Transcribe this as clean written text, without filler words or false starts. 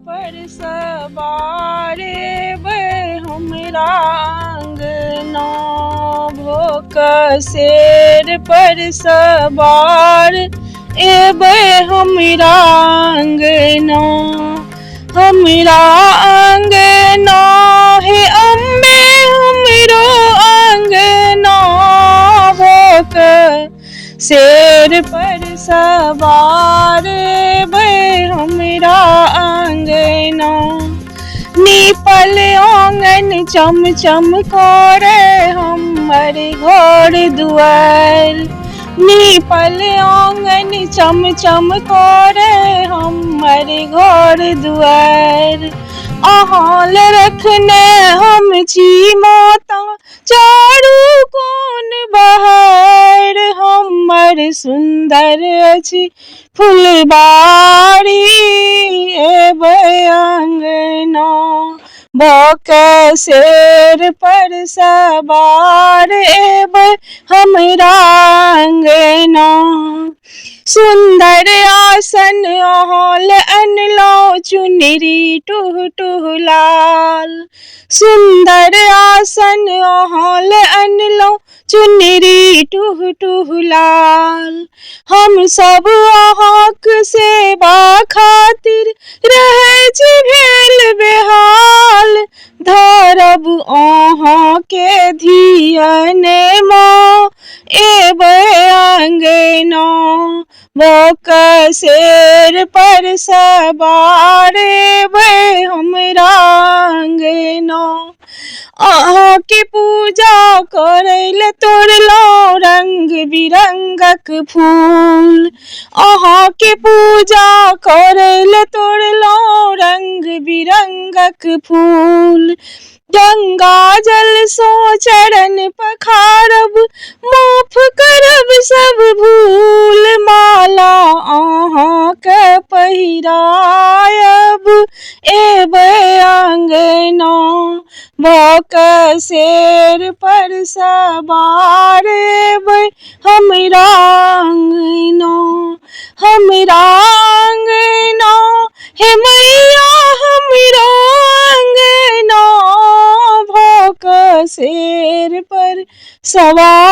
पर सवार हमरा अंगना भोक शेर पर सवार एबै हमरा अंगना हमरा अंगना हे अम्बे हमरो अंगना भोक शेर पर सवार हमरा अंगना नीपल आंगन चम चम करे हमर घर दुआर नीपल आंगन चम चम करे हमर घर दुआर अहाँ ले रखने हम छी माता चारू कोन बहार हमर सुंदर अछि फुलबाड़ी एबै अंगना भोक शेर पर सवार एबै हमरा अंगना सुंदर आसन अहाँ ले अनलहुँ चुनरी टुह टुह लाल सुंदर आसन अहाँ ले अनलहुँ चुनरी टुह टुह लाल हम सब अहाँक सेवा खातिर रहै छी भेल बेहाल धरब अहाँके धियनमा एबै अंगना भोक शेर पर सवार एबै हमरा अंगना अहाँके पूजा करै ले तोड़लहुँ रंग बिरंगक फूल अहाँके पूजा करै ले तोड़लहुँ रंग बिरंगक फूल गंगा जल सँ चरण पखारब माफ करब सब भूल माला अहाँके पहिरायब एबै अंगना भोक शेर पर सवार एबै हमरा अंगना हमरा अंगना हे मैया हमरो अंगना भोक शेर पर सवार